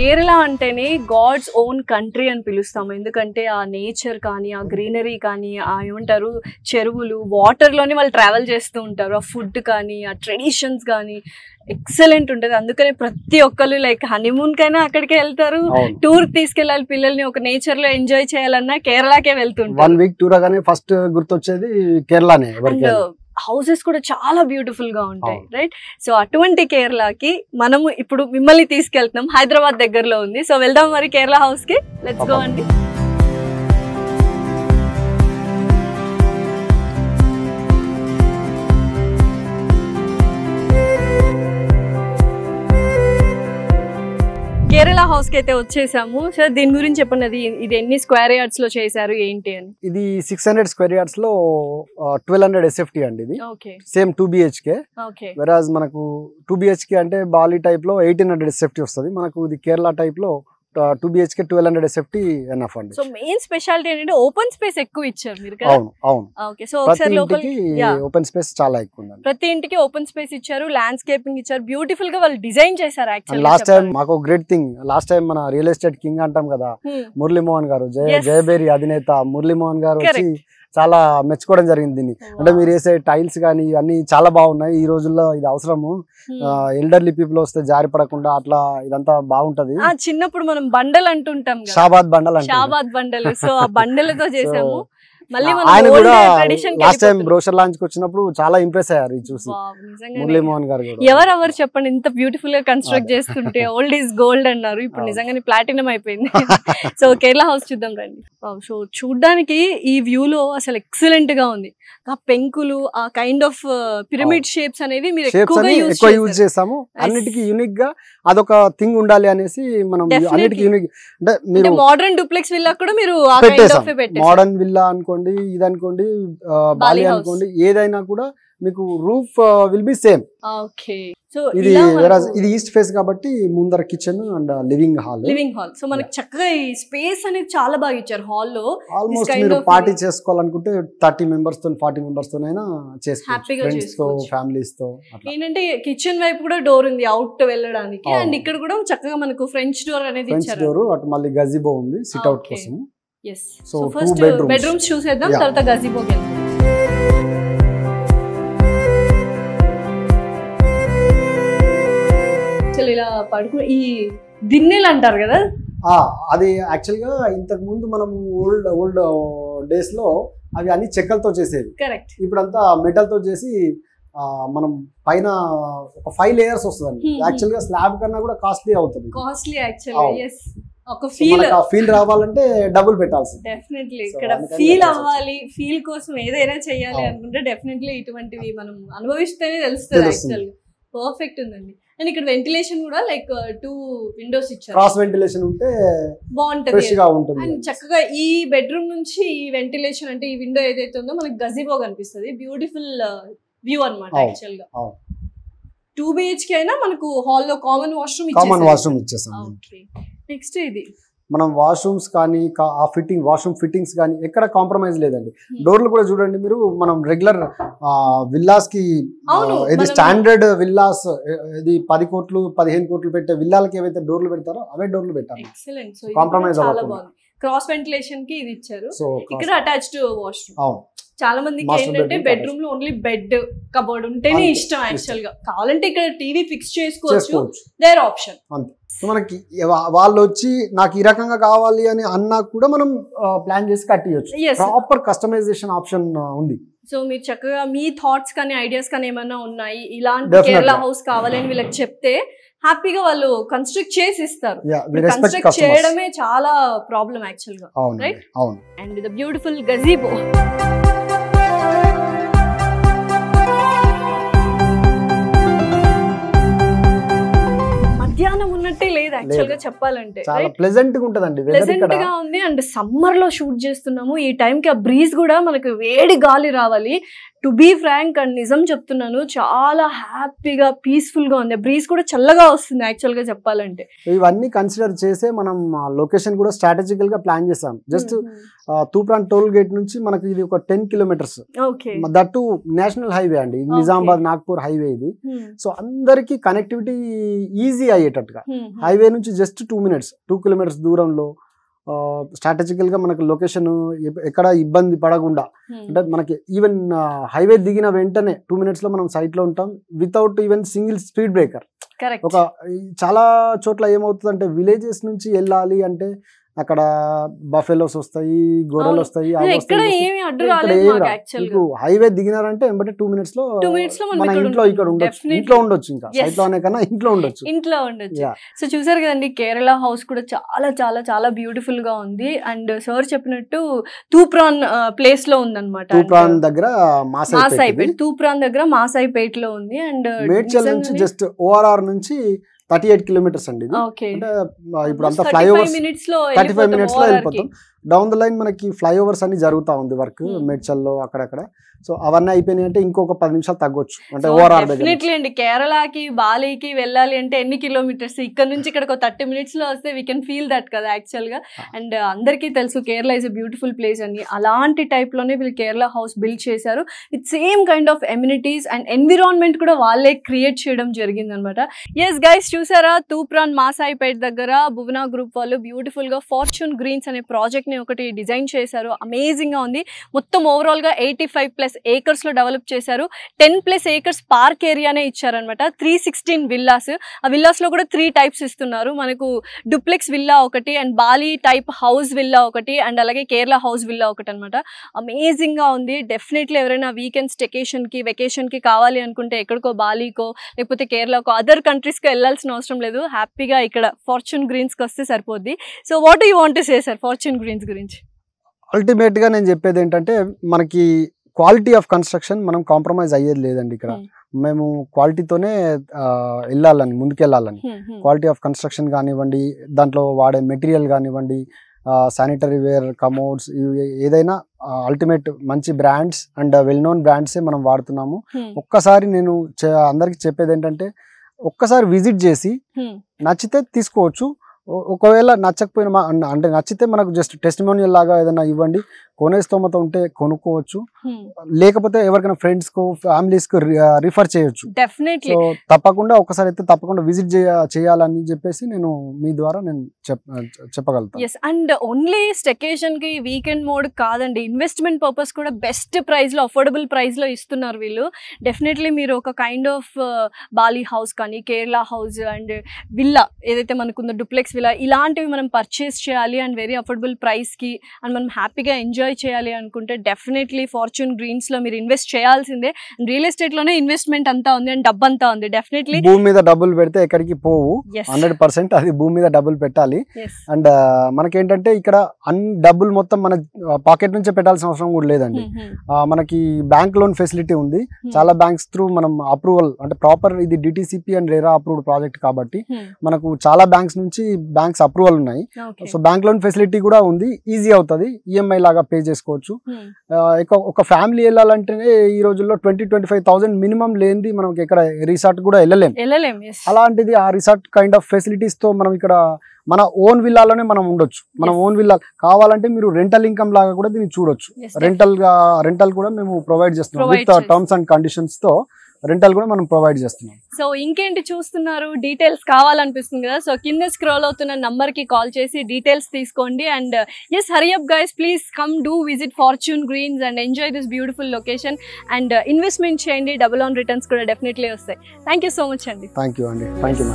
కేరళ అంటేనే God's own country అని పిలుస్తాము. ఎందుకంటే ఆ నేచర్ కానీ, ఆ గ్రీనరీ కానీ, ఆ ఏమంటారు చెరువులు, వాటర్లోనే వాళ్ళు ట్రావెల్ చేస్తూ ఉంటారు. ఆ ఫుడ్ కానీ, ఆ ట్రెడిషన్స్ కానీ ఎక్సలెంట్ ఉంటుంది. అందుకనే ప్రతి ఒక్కరు లైక్ హనీమూన్ కైనా అక్కడికే వెళ్తారు. టూర్ తీసుకెళ్ళాలి పిల్లల్ని, ఒక నేచర్ లో ఎంజాయ్ చేయాలన్నా కేరళకే వెళ్తుంటారు. 1 వీక్ టూర్ గానే ఫస్ట్ గుర్తొచ్చేది కేరళనే. హౌసెస్ కూడా చాలా బ్యూటిఫుల్ గా ఉంటాయి, రైట్? సో అటువంటి కేరళకి మనము ఇప్పుడు మిమ్మల్ని తీసుకెళ్తున్నాం. హైదరాబాద్ దగ్గరలో ఉంది. సో వెళ్దాం మరి కేరళ హౌస్ కి. లెట్స్ గో అండి. కేరళ హౌస్ కి అయితే వచ్చేసాము. సో దీని గురించి చెప్పండి, ఇది ఎన్ని స్క్వేర్ యార్డ్స్ లో చేశారు ఏంటి అని? ఇది 600 స్క్వేర్ యార్డ్స్ లో 1200 SFT అండి. ఇది సేమ్ 2 BHK. వెరాజ్ మనకు 2 BHK అంటే బాలి టైప్ లో 1800 SFT వస్తుంది. మనకు ఇది కేరళ టైప్ లో 2 BHK 1200 SFT ఎనఫ్ అండి. సో మెయిన్ స్పెషాలిటీ ఏంటంటే ఓపెన్ స్పేస్ ఎక్కువ ఇచ్చారు మీరు కదా? అవును అవును. ఓకే. సో ఒకసారి లోపలికి ఓపెన్ స్పేస్ చాలా ఎక్కువ ఉంది. ప్రతి ఇంటికి ఓపెన్ స్పేస్ ఇచ్చారు, ల్యాండ్స్కేపింగ్ ఇచ్చారు, బ్యూటిఫుల్ గా వాళ్ళు డిజైన్ చేశారు. యాక్చువల్లీ లాస్ట్ టైం మాకు గ్రేట్ థింగ్, లాస్ట్ టైం మన రియల్ ఎస్టేట్ కింగ్ అంటాం కదా మురళీమోహన్ గారు, జయబేరి అధినేత మురళీమోహన్ గారు వచ్చి చాలా మెచ్చుకోవడం జరిగింది దీన్ని. అంటే మీరు వేసే టైల్స్ కానీ ఇవన్నీ చాలా బాగున్నాయి, ఈ రోజుల్లో ఇది అవసరము, ఎల్డర్లీ పీపుల్ వస్తే జారి పడకుండా అట్లా ఇదంతా బాగుంటది. చిన్నప్పుడు మనం బండల్ అంటుంటాం, Shabad bundle, Shabad bundle. So ఆ బండలతో చేసాము. ఆయన కూడా లాస్ట్ టైం బ్రోషర్ లాంచ్ కి వచ్చినప్పుడు చాలా ఇంప్రెస్ అయ్యారు ఇది చూసి మురళీమోహన్ గారు. ఎవరెవరు చెప్పండి, ఇంత బ్యూటిఫుల్ గా కన్స్ట్రక్ట్ చేస్తుంటే ఓల్డ్ ఈజ్ గోల్డ్ అన్నారు, ఇప్పుడు నిజంగానే ప్లాటినం అయిపోయింది. సో కేరళ హౌస్ చూద్దాం రండి. సో చూడ్డానికి ఈ వ్యూ లో అసలు ఎక్సలెంట్ గా ఉంది. ఆ పెంకులు, ఆ కైండ్ ఆఫ్ పిరమిడ్ షేప్స్ అనేవి మీరు ఎక్కువ యూజ్ చేసాము. అన్నిటికీ యూనిక్ గా అదొక థింగ్ ఉండాలి అనేసి మనం అన్నిటికీ యూనిక్. అంటే మీరు మోడర్న్ డూప్లెక్స్ విల్లా కూడా మీరు మోడర్న్ విల్లా అనుకోండి, ఇది అనుకోండి, బాలి అనుకోండి, ఏదైనా కూడా మీకు roof will be same. Okay. So ఇది ఈస్ట్ ఫేస్ కాబట్టి ముందర kitchen and living hall. So మనకి చక్కగా ఈ స్పేస్ అనేది చాలా బాగా ఇచ్చారు హాల్ లో. ఆల్మోస్ట్ మీరు పార్టీ చేసుకోవాలనుకుంటే 30 మెంబర్స్ తో 40 మెంబర్స్ తోనైనా చేసుకోవచ్చు, ఫ్రెండ్స్ తో, ఫ్యామిలీస్ తో. ఏంటంటే కిచెన్ వైపు కూడా డోర్ ఉంది అవుట్ వెళ్ళడానికి, అండ్ ఇక్కడ కూడా చక్కగా మనకు ఫ్రెంచ్ డోర్ అనేది ఇచ్చారు. డోర్ అటు మళ్ళీ గజిబో ఉంది సిట్ అవుట్ కోసం. సో ఫస్ట్ బెడ్రూమ్స్ చూసేద్దాం, తర్వాత గజిబోకి వెళ్దాం. ఇలా పడుకు ఈ దిన్నెలు అంటారు కదా, అది యాక్చువల్ గా ఇంతకు ముందు మనం ఓల్డ్ డేస్ లో అవి అన్ని చెక్కలతో చేసేవి. కరెక్ట్. ఇప్పుడంతా మెటల్ తో చేసి మనం పైన ఒక 5 లేయర్స్ వస్తుంది. యాక్చువల్ గా స్లాబ్ కన్నా కూడా కాస్ట్లీ అవుతుంది. Costly actually. ఒక ఫీల్ రావాలంటే డబుల్ పెట్టాల్సి. డెఫినెట్లీ ఇక్కడ ఫీల్ అవ్వాలి, ఫీల్ కోసం ఏదైనా చేయాలి అనుకుంటే డెఫినెట్లీ ఇటువంటివి మనం అనుభవిస్తేనే తెలుస్తుంది. యాక్చువల్ పర్ఫెక్ట్ ఉందండి. అండ్ ఇక్కడ వెంటిలేషన్ కూడా లైక్ 2 విండోస్ ఇచ్చారు. క్రాస్ వెంటిలేషన్ ఉంటే బాగుంటది, ఫ్రెష్ గా ఉంటుంది. అండ్ చక్కగా ఈ బెడ్రూమ్ నుంచి ఈ వెంటిలేషన్ అంటే ఈ విండో ఏదైతే ఉందో మనకి గజిబో కనిపిస్తుంది. బ్యూటిఫుల్ వ్యూ అన్నమాట. యాక్చువల్ గా 2 BHK అయినా మనకు హాల్ లో కామన్ వాష్రూమ్ ఇచ్చేసాం. నెక్స్ట్ ఇది మనం వాష్రూమ్స్ కానీ ఆ వాష్రూమ్ ఫిట్టింగ్స్ కానీ ఎక్కడ కాంప్రమైజ్ లేదండి. డోర్లు కూడా చూడండి మీరు, మనం రెగ్యులర్ విల్లాస్ కి ఇది స్టాండర్డ్ విల్లాస్, ఇది 10 కోట్లు 15 కోట్లు పెట్టే విల్లాలకి ఏవైతే డోర్లు పెడతారో అవే డోర్లు పెట్టారు. కాంప్రమైజ్ అవ్వకుండా. క్రాస్ వెంటిలేషన్ కి ఇది ఇచ్చారు. ఇక్కడ అటాచ్డ్ వాష్రూమ్. చాలా మందికి ఏంటంటే బెడ్రూమ్ లో ఓన్లీ బెడ్ కబోర్డ్ ఉంటేనే ఇష్టం. యాక్చువల్ గా కావాలంటే ఇక్కడ టీవీ ఫిక్స్ చేసుకోవచ్చు, దేర్ ఆప్షన్. మనకి వాళ్ళు వచ్చి నాకు ఈ రకంగా కావాలి అని అన్నా కూడా మనం ప్లాన్ చేసి కట్టియొచ్చు. ప్రాపర్ కస్టమైజేషన్ ఆప్షన్ ఉంది. సో మీరు చక్కగా మీ థాట్స్ కానీ ఐడియాస్ కానీ ఏమైనా ఉన్నాయి, ఇలాంటి కేరళ హౌస్ కావాలని వీళ్ళకి చెప్తే హ్యాపీగా వాళ్ళు కన్స్ట్రక్ట్ చేసి ఇస్తారు. కన్స్ట్రక్ట్ చేయడమే చాలా ప్రాబ్లం యాక్చువల్ గా, right? And the beautiful gazebo. మధ్యాహ్నం ఉన్నట్టే లేదు యాక్చువల్ గా చెప్పాలంటే. చాలా ప్లెజెంట్ గా ఉంటదండి, ప్లెజెంట్ గా ఉంది. అండ్ సమ్మర్ లో షూట్ చేస్తున్నాము, ఈ టైం కి ఆ బ్రీజ్ కూడా మనకు వేడి గాలి రావాలి. టు బీ ఫ్రాంక్ అండ్ నిజం చెప్తున్నాను, చాలా హ్యాపీగా పీస్ఫుల్గా ఉంది. బ్రీజ్ కూడా చల్లగా వస్తుంది యాక్చువల్గా చెప్పాలంటే. ఇవన్నీ కన్సిడర్ చేసే మనం లొకేషన్ కూడా స్ట్రాటజికల్ గా ప్లాన్ చేసాం. జస్ట్ తూప్రాన్ టోల్ గేట్ నుంచి మనకి ఇది ఒక 10 కిలోమీటర్స్, దట్టు నేషనల్ హైవే అండి, నిజామాబాద్ నాగ్పూర్ హైవే ఇది. సో అందరికి కనెక్టివిటీ ఈజీ అయ్యేటట్టుగా హైవే నుంచి జస్ట్ 2 కిలోమీటర్స్ దూరంలో స్ట్రాటజికల్ గా మనకు లొకేషన్ ఎక్కడ ఇబ్బంది పడకుండా, అంటే మనకి ఈవెన్ హైవే దిగిన వెంటనే 2 minutes లో మనం సైట్ లో ఉంటాం without even single speed breaker. ఒక చాలా చోట్ల ఏమవుతుంది అంటే విలేజెస్ నుంచి వెళ్ళాలి అంటే అక్కడ బఫెలోస్ వస్తాయి, గొర్రెలు వస్తాయి, హైవే దిగినారంటే వెంబడే 2 minutes లో మన ఇంట్లో ఉండొచ్చు, ఇంకా సైట్ లోనే కన్నా ఇంట్లో ఉండొచ్చు. సో చూసారు కదండి, కేరళ హౌస్ కూడా చాలా చాలా చాలా బ్యూటిఫుల్ గా ఉంది. అండ్ సార్ చెప్పినట్టు తూప్రాన్ ప్లేస్ లో ఉందన్నమాట, తూప్రాన్ దగ్గర మాసాయిపేట్, తూప్రాన్ దగ్గర మాసాయిపేట్ లో ఉంది. అండ్ మేడ్చల్ నుంచి జస్ట్ ఓఆర్ఆర్ నుంచి 38 కిలోమీటర్స్ అండి. అంటే ఇప్పుడు అంతా ఫ్లైఓవర్స్ 35 minutes లో వెళ్ళిపోతాం. డౌన్ ద లైన్ మనకి ఫ్లైఓవర్స్ అన్ని జరుగుతా ఉంది వర్క్ మేడ్చల్లో అక్కడక్కడ. సో అవన్నీ అయిపోయినాయి అంటే ఇంకొక 10 నిమిషాలు తగ్గొచ్చు. అంటే ఓవరాల్ డెఫినెట్లీ అండి, కేరళకి బాలీకి వెళ్ళాలి అంటే ఎన్ని కిలోమీటర్స్, ఇక్కడ నుంచి ఇక్కడికి 30 minutes లో వస్తే వీ కెన్ ఫీల్ దట్ కదా యాక్చువల్ గా. అండ్ అందరికీ తెలుసు Kerala is a beautiful place అని. అలాంటి టైప్ లోనే వీళ్ళు కేరళ హౌస్ బిల్డ్ చేశారు. It's same kind of amenities and environment కూడా వాళ్ళే క్రియేట్ చేయడం జరిగింది అనమాట. ఎస్ గైస్, చూసారా తూప్రాన్ మాసాయిపేట్ దగ్గర భువన గ్రూప్ వాళ్ళు బ్యూటిఫుల్ గా ఫార్చ్యూన్ గ్రీన్స్ అనే ప్రాజెక్ట్ ని ఒకటి డిజైన్ చేశారు. అమేజింగ్ గా ఉంది. మొత్తం ఓవరాల్ గా 85+ acres లో డెవలప్ చేశారు. 10+ acres పార్క్ ఏరియానే ఇచ్చారనమాట. 316 విల్లాస్. ఆ విల్లాస్ లో కూడా 3 types ఇస్తున్నారు. మనకు డూప్లెక్స్ విల్లా ఒకటి, and Bali type house villa ఒకటి, అండ్ అలాగే కేరళ హౌస్ విల్లా ఒకటి అనమాట. అమేజింగ్ గా ఉంది. డెఫినెట్లీ ఎవరైనా వీకెండ్ స్టెకేషన్ కి వెకేషన్ కి కావాలి అనుకుంటే ఎక్కడికో బాలీకో లేకపోతే కేరళకో అదర్ కంట్రీస్ కి వెళ్ళాల్సిన అవసరం లేదు. హ్యాపీగా ఇక్కడ ఫార్చ్యూన్ గ్రీన్స్ కి వస్తే సరిపోద్ది. So what you want to say sir Fortune Greens గురించి? అల్టిమేట్ గా నేను చెప్పేది ఏంటంటే, మనకి క్వాలిటీ ఆఫ్ కన్స్ట్రక్షన్ మనం కాంప్రమైజ్ అయ్యేది లేదండి. ఇక్కడ మేము క్వాలిటీతోనే వెళ్ళాలని, ముందుకెళ్ళాలని. క్వాలిటీ ఆఫ్ కన్స్ట్రక్షన్ కానివ్వండి, దాంట్లో వాడే మెటీరియల్ కానివ్వండి, శానిటరీ వేర్, కమోడ్స్, ఏదైనా అల్టిమేట్ మంచి బ్రాండ్స్ అండ్ వెల్ నోన్ బ్రాండ్సే మనం వాడుతున్నాము. ఒక్కసారి నేను అందరికి చెప్పేది ఏంటంటే, ఒక్కసారి విజిట్ చేసి నచ్చితే తీసుకోవచ్చు. ఒకవేళ నచ్చకపోయినా అంటే నచ్చితే మనకు జస్ట్ టెస్టిమోనియల్ లాగా ఏదైనా ఇవ్వండి. కొనే స్తోమత ఉంటే కొనుక్కోవచ్చు, లేకపోతే ఎవరికైనా ఫ్రెండ్స్ కు ఫ్యామిలీస్ కు రిఫర్ చేయొచ్చు. డెఫినెట్లీ. సో తప్పకుండా ఒకసారి అయితే తప్పకుండా విజిట్ చేయాలని చెప్పేసి నేను మీ ద్వారా నేను చెప్పగలుగుతాను. ఎస్, అండ్ ఓన్లీ స్టెకేషన్ కి వీకెండ్ మోడ్ కాదండి, ఇన్వెస్ట్మెంట్ పర్పస్ కూడా బెస్ట్ ప్రైస్ లో, అఫోర్డబుల్ ప్రైస్ లో ఇస్తున్నారు వీళ్ళు. డెఫినెట్లీ మీరు ఒక కైండ్ ఆఫ్ బాలీ హౌస్ కానీ, కేరళ హౌస్ అండ్ విల్లా ఏదైతే మనకుందో డూప్లెక్స్ విల్లా, ఇలాంటివి మనం పర్చేస్ చేయాలి అండ్ వెరీ అఫోర్డబుల్ ప్రైస్ కి అండ్ మనం హ్యాపీగా ఎంజాయ్ చేయాలి అనుకుంటే డెఫినెట్లీ ఫార్చ్యూన్ గ్రీన్స్ లో మీరు ఇన్వెస్ట్ చేయాల్సిందే. రియల్ ఎస్టేట్ లోనే ఇన్వెస్ట్మెంట్ అంతా ఉంది అండ్ డబ్బు అంతా ఉంది. డెఫినెట్లీ భూమి మీద డబ్బులు పెడితే ఎక్కడికి పోవు. 100% అది భూమి మీద డబ్బులు పెట్టాలి. అండ్ మనకేంటంటే ఇక్కడ అన్ని డబ్బులు మొత్తం మన పాకెట్ నుంచే పెట్టాల్సిన అవసరం కూడా లేదండి. మనకి బ్యాంక్ లోన్ ఫెసిలిటీ ఉంది. చాలా బ్యాంక్స్ త్రూ మనం అప్రూవల్, అంటే ప్రాపర్ ఇది DTCP and RERA approved project కాబట్టి మనకు చాలా బ్యాంక్స్ నుంచి బ్యాంక్స్ అప్రూవల్ ఉన్నాయి. సో బ్యాంక్ లోన్ ఫెసిలిటీ కూడా ఉంది. ఈజీ అవుతుంది, ఈఎంఐ లాగా పే చేసుకోవచ్చు. ఒక ఫ్యామిలీ వెళ్ళాలంటేనే ఈ రోజుల్లో 20-25,000 మినిమం లేనిది మనం ఇక్కడ రిసార్ట్ కూడా వెళ్ళలేం. అలాంటిది ఆ రిసార్ట్ కైండ్ ఆఫ్ ఫెసిలిటీస్ తో మనం ఇక్కడ మన ఓన్ విల్లాలోనే మనం ఉండొచ్చు. మనం ఓన్ విల్లా కావాలంటే మీరు రెంటల్ ఇన్కమ్ లాగా కూడా దీన్ని చూడొచ్చు. రెంటల్ కూడా మేము ప్రొవైడ్ చేస్తున్నాం విత్ టర్మ్స్ అండ్ కండిషన్స్ తో. రెంటల్ కూడా మనం ప్రొవైడ్ చేస్తున్నాం. సో ఇంకేంటి చూస్తున్నారు, డీటెయిల్స్ కావాలనిపిస్తుంది కదా, సో కింద స్క్రోల్ అవుతున్న నంబర్ కి కాల్ చేసి డీటెయిల్స్ తీసుకోండి. And yes, hurry up guys, please come do visit Fortune Greens and enjoy this beautiful location and investment చేయండి. డబుల్ ఆన్ రిటర్న్స్ కూడా డెఫినెట్లీ వస్తాయి. థ్యాంక్ యూ సో మచ్ అండి. Thank you అండి. Thank you.